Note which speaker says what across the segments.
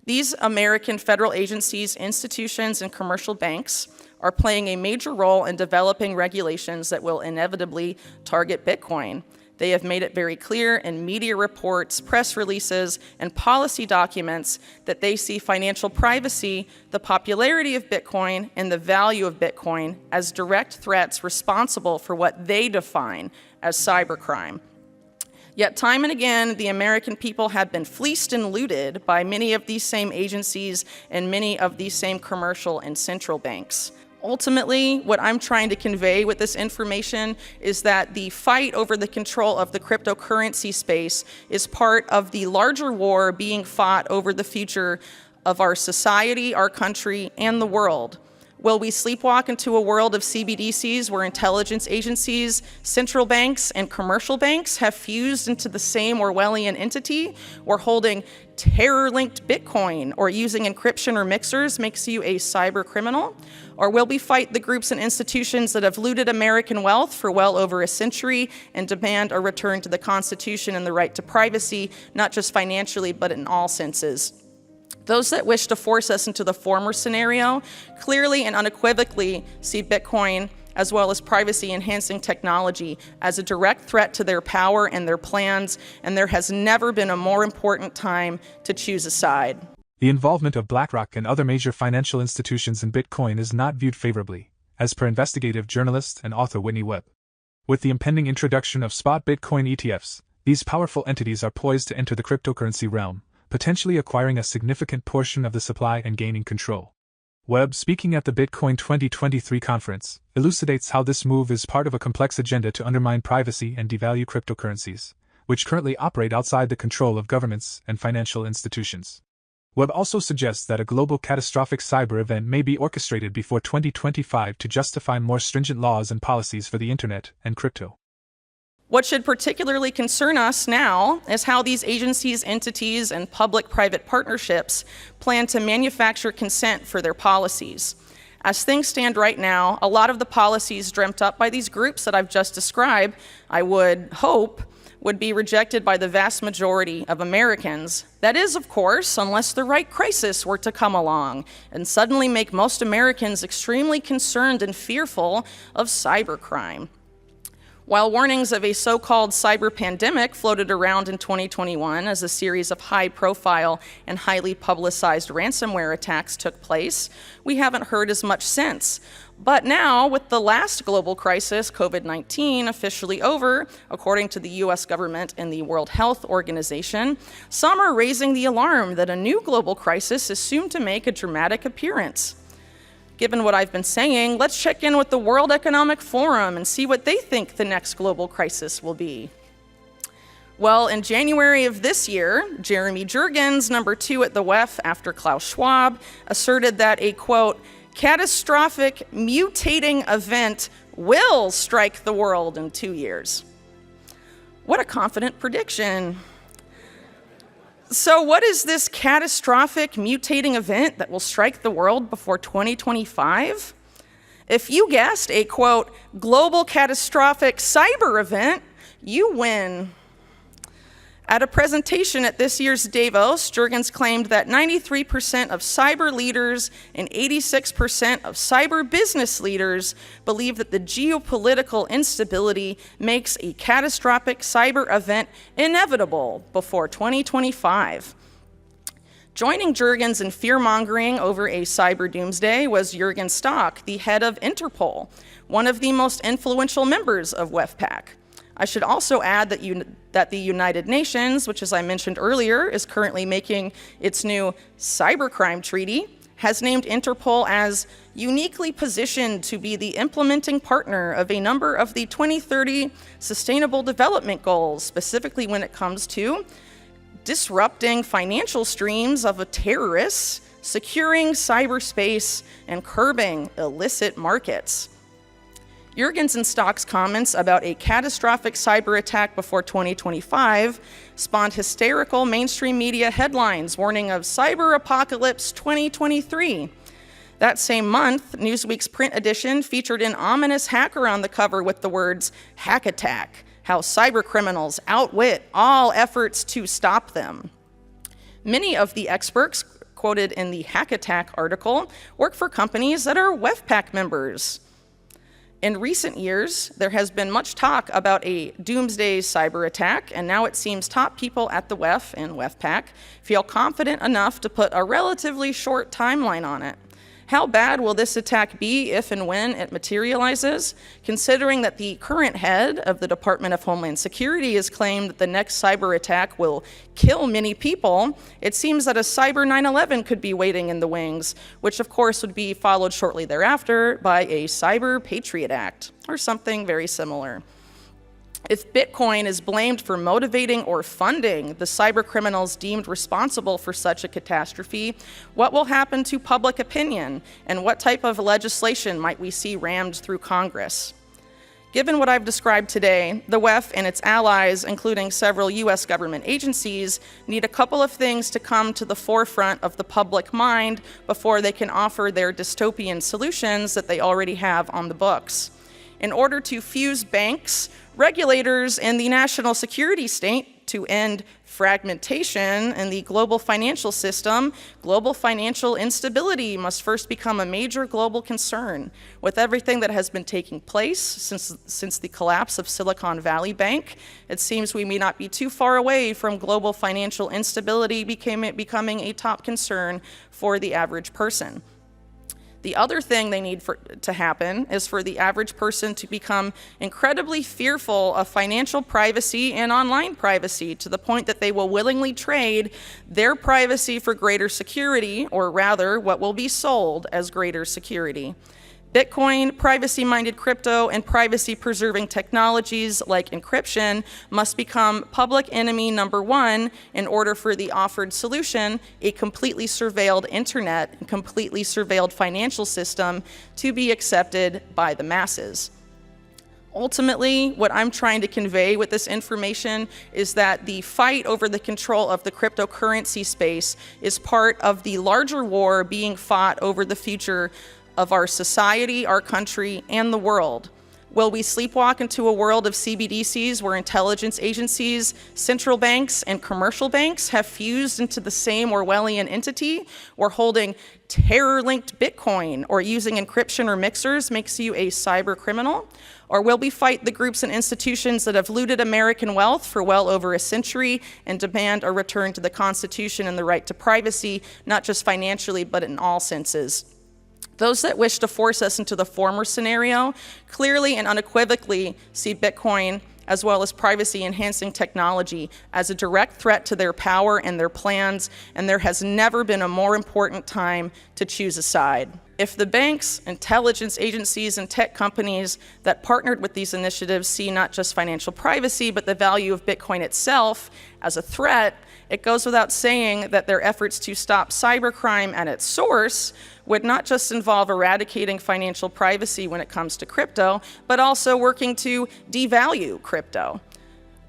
Speaker 1: These American federal agencies, institutions, and commercial banks are playing a major role in developing regulations that will inevitably target Bitcoin. They have made it very clear in media reports, press releases, and policy documents that they see financial privacy, the popularity of Bitcoin, and the value of Bitcoin as direct threats responsible for what they define as cybercrime. Yet time and again, the American people have been fleeced and looted by many of these same agencies and many of these same commercial and central banks. Ultimately, what I'm trying to convey with this information is that the fight over the control of the cryptocurrency space is part of the larger war being fought over the future of our society, our country, and the world. Will we sleepwalk into a world of CBDCs where intelligence agencies, central banks, and commercial banks have fused into the same Orwellian entity, where holding terror-linked Bitcoin or using encryption or mixers makes you a cyber criminal? Or will we fight the groups and institutions that have looted American wealth for well over a century and demand a return to the Constitution and the right to privacy, not just financially, but in all senses? Those that wish to force us into the former scenario clearly and unequivocally see Bitcoin as well as privacy-enhancing technology as a direct threat to their power and their plans, and there has never been a more important time to choose a side.
Speaker 2: The involvement of Blackrock and other major financial institutions in Bitcoin is not viewed favorably, as per investigative journalist and author Whitney Webb. With the impending introduction of spot Bitcoin ETFs, these powerful entities are poised to enter the cryptocurrency realm, potentially acquiring a significant portion of the supply and gaining control. Webb, speaking at the Bitcoin 2023 conference, elucidates how this move is part of a complex agenda to undermine privacy and devalue cryptocurrencies, which currently operate outside the control of governments and financial institutions. Webb also suggests that a global catastrophic cyber event may be orchestrated before 2025 to justify more stringent laws and policies for the internet and crypto.
Speaker 1: What should particularly concern us now is how these agencies, entities, and public-private partnerships plan to manufacture consent for their policies. As things stand right now, a lot of the policies dreamt up by these groups that I've just described, I would hope, would be rejected by the vast majority of Americans. That is, of course, unless the right crisis were to come along and suddenly make most Americans extremely concerned and fearful of cybercrime. While warnings of a so-called cyber pandemic floated around in 2021 as a series of high-profile and highly publicized ransomware attacks took place, we haven't heard as much since. But now, with the last global crisis, COVID-19, officially over, according to the US government and the World Health Organization, some are raising the alarm that a new global crisis is soon to make a dramatic appearance. Given what I've been saying, let's check in with the World Economic Forum and see what they think the next global crisis will be. Well, in January of this year, Jeremy Jurgens, number 2 at the WEF after Klaus Schwab, asserted that a, quote, catastrophic mutating event will strike the world in 2 years. What a confident prediction. So what is this catastrophic mutating event that will strike the world before 2025? If you guessed a, quote, global catastrophic cyber event, you win. At a presentation at this year's Davos, Jurgens claimed that 93% of cyber leaders and 86% of cyber business leaders believe that the geopolitical instability makes a catastrophic cyber event inevitable before 2025. Joining Jurgens in fear-mongering over a cyber doomsday was Jürgen Stock, the head of Interpol, one of the most influential members of WEFPAC. I should also add that the United Nations, which as I mentioned earlier, is currently making its new cybercrime treaty, has named Interpol as uniquely positioned to be the implementing partner of a number of the 2030 Sustainable Development Goals, specifically when it comes to disrupting financial streams of terrorists, securing cyberspace, and curbing illicit markets. Jurgens and Stock's comments about a catastrophic cyber attack before 2025 spawned hysterical mainstream media headlines warning of cyber apocalypse 2023. That same month, Newsweek's print edition featured an ominous hacker on the cover with the words, "Hack attack, how cyber criminals outwit all efforts to stop them." Many of the experts quoted in the Hack Attack article work for companies that are WEFPAC members. In recent years, there has been much talk about a doomsday cyber attack, and now it seems top people at the WEF and WEFPAC feel confident enough to put a relatively short timeline on it. How bad will this attack be if and when it materializes? Considering that the current head of the Department of Homeland Security has claimed that the next cyber attack will kill many people, it seems that a cyber 9/11 could be waiting in the wings, which of course would be followed shortly thereafter by a Cyber Patriot Act, or something very similar. If Bitcoin is blamed for motivating or funding the cyber criminals deemed responsible for such a catastrophe, what will happen to public opinion, and what type of legislation might we see rammed through Congress? Given what I've described today, the WEF and its allies, including several US government agencies, need a couple of things to come to the forefront of the public mind before they can offer their dystopian solutions that they already have on the books. In order to fuse banks, regulators, and the national security state to end fragmentation in the global financial system, global financial instability must first become a major global concern. With everything that has been taking place since the collapse of Silicon Valley Bank, it seems we may not be too far away from global financial instability becoming a top concern for the average person. The other thing they need to happen is for the average person to become incredibly fearful of financial privacy and online privacy to the point that they will willingly trade their privacy for greater security, or rather, what will be sold as greater security. Bitcoin, privacy-minded crypto, and privacy-preserving technologies like encryption must become public enemy number one in order for the offered solution, a completely surveilled internet and completely surveilled financial system, to be accepted by the masses. Ultimately, what I'm trying to convey with this information is that the fight over the control of the cryptocurrency space is part of the larger war being fought over the future of our society, our country, and the world. Will we sleepwalk into a world of CBDCs where intelligence agencies, central banks, and commercial banks have fused into the same Orwellian entity, where holding terror-linked Bitcoin or using encryption or mixers makes you a cyber criminal? Or will we fight the groups and institutions that have looted American wealth for well over a century and demand a return to the Constitution and the right to privacy, not just financially, but in all senses? Those that wish to force us into the former scenario clearly and unequivocally see Bitcoin as well as privacy-enhancing technology as a direct threat to their power and their plans, and there has never been a more important time to choose a side. If the banks, intelligence agencies, and tech companies that partnered with these initiatives see not just financial privacy, but the value of Bitcoin itself as a threat, it goes without saying that their efforts to stop cybercrime at its source would not just involve eradicating financial privacy when it comes to crypto, but also working to devalue crypto.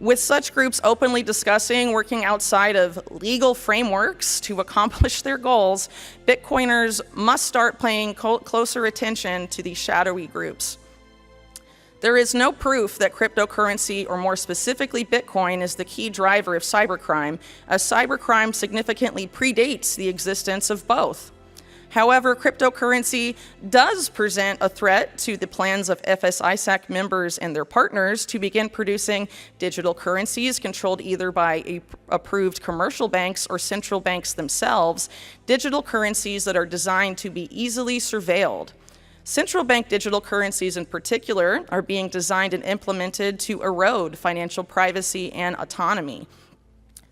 Speaker 1: With such groups openly discussing working outside of legal frameworks to accomplish their goals, Bitcoiners must start paying closer attention to these shadowy groups. There is no proof that cryptocurrency, or more specifically Bitcoin, is the key driver of cybercrime, as cybercrime significantly predates the existence of both. However, cryptocurrency does present a threat to the plans of FSISAC members and their partners to begin producing digital currencies controlled either by approved commercial banks or central banks themselves, digital currencies that are designed to be easily surveilled. Central bank digital currencies in particular are being designed and implemented to erode financial privacy and autonomy.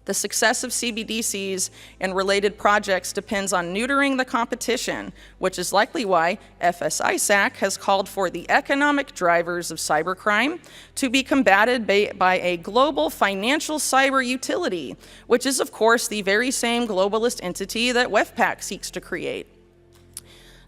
Speaker 1: The success of CBDCs and related projects depends on neutering the competition, which is likely why FSISAC has called for the economic drivers of cybercrime to be combated by a global financial cyber utility, which is, of course, the very same globalist entity that WEFPAC seeks to create.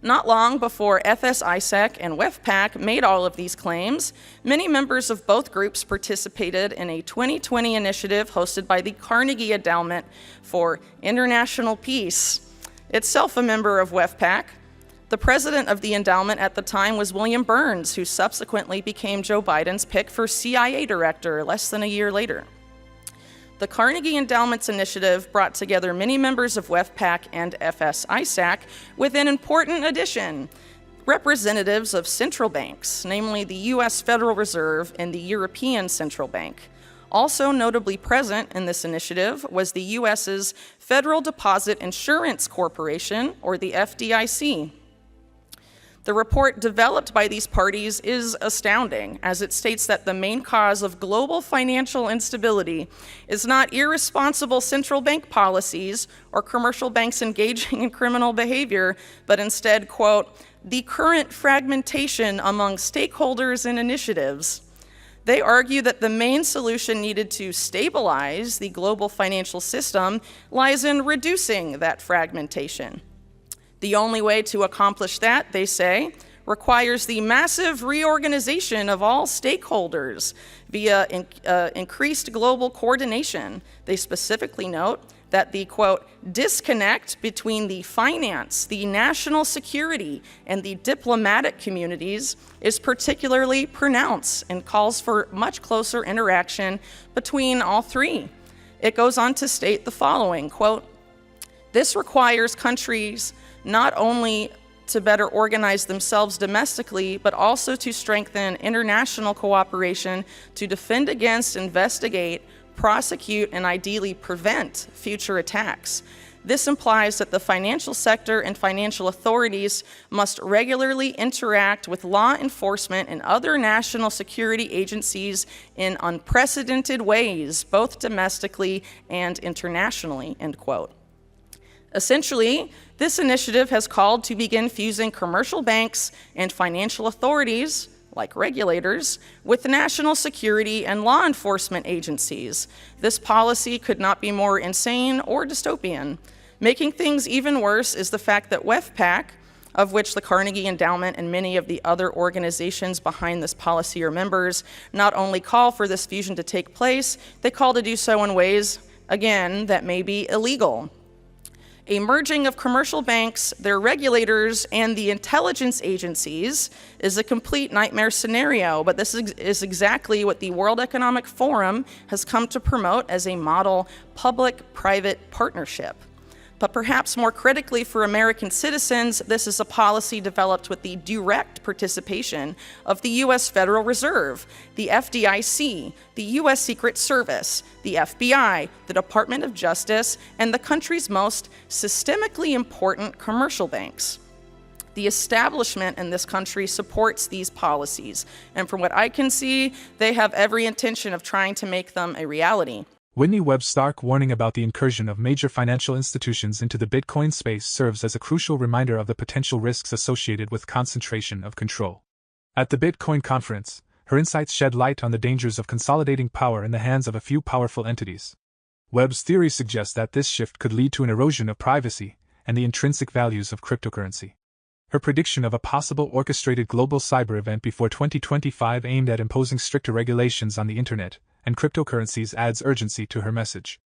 Speaker 1: Not long before FSISAC and WEFPAC made all of these claims, many members of both groups participated in a 2020 initiative hosted by the Carnegie Endowment for International Peace, itself a member of WEFPAC. The president of the endowment at the time was William Burns, who subsequently became Joe Biden's pick for CIA director less than a year later. The Carnegie Endowment's initiative brought together many members of WEFPAC and FS-ISAC with an important addition: representatives of central banks, namely the U.S. Federal Reserve and the European Central Bank. Also notably present in this initiative was the U.S.'s Federal Deposit Insurance Corporation, or the FDIC. The report developed by these parties is astounding, as it states that the main cause of global financial instability is not irresponsible central bank policies or commercial banks engaging in criminal behavior, but instead, quote, the current fragmentation among stakeholders and initiatives. They argue that the main solution needed to stabilize the global financial system lies in reducing that fragmentation. The only way to accomplish that, they say, requires the massive reorganization of all stakeholders via increased global coordination. They specifically note that the, quote, disconnect between the finance, the national security, and the diplomatic communities is particularly pronounced and calls for much closer interaction between all three. It goes on to state the following, quote, this requires countries not only to better organize themselves domestically, but also to strengthen international cooperation to defend against, investigate, prosecute, and ideally prevent future attacks. This implies that the financial sector and financial authorities must regularly interact with law enforcement and other national security agencies in unprecedented ways, both domestically and internationally, end quote. Essentially, this initiative has called to begin fusing commercial banks and financial authorities, like regulators, with national security and law enforcement agencies. This policy could not be more insane or dystopian. Making things even worse is the fact that WEFPAC, of which the Carnegie Endowment and many of the other organizations behind this policy are members, not only call for this fusion to take place, they call to do so in ways, again, that may be illegal. A merging of commercial banks, their regulators, and the intelligence agencies is a complete nightmare scenario, but this is exactly what the World Economic Forum has come to promote as a model public-private partnership. But perhaps more critically for American citizens, this is a policy developed with the direct participation of the U.S. Federal Reserve, the FDIC, the U.S. Secret Service, the FBI, the Department of Justice, and the country's most systemically important commercial banks. The establishment in this country supports these policies, and from what I can see, they have every intention of trying to make them a reality.
Speaker 2: Whitney Webb's stark warning about the incursion of major financial institutions into the Bitcoin space serves as a crucial reminder of the potential risks associated with concentration of control. At the Bitcoin conference, her insights shed light on the dangers of consolidating power in the hands of a few powerful entities. Webb's theory suggests that this shift could lead to an erosion of privacy and the intrinsic values of cryptocurrency. Her prediction of a possible orchestrated global cyber event before 2025 aimed at imposing stricter regulations on the internet and cryptocurrencies adds urgency to her message.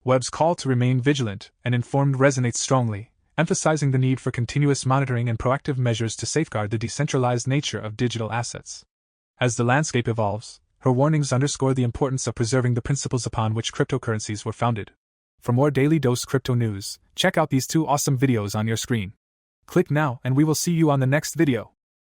Speaker 2: Webb's call to remain vigilant and informed resonates strongly, emphasizing the need for continuous monitoring and proactive measures to safeguard the decentralized nature of digital assets. As the landscape evolves, her warnings underscore the importance of preserving the principles upon which cryptocurrencies were founded. For more Daily Dose Crypto news, check out these two awesome videos on your screen. Click now and we will see you on the next video.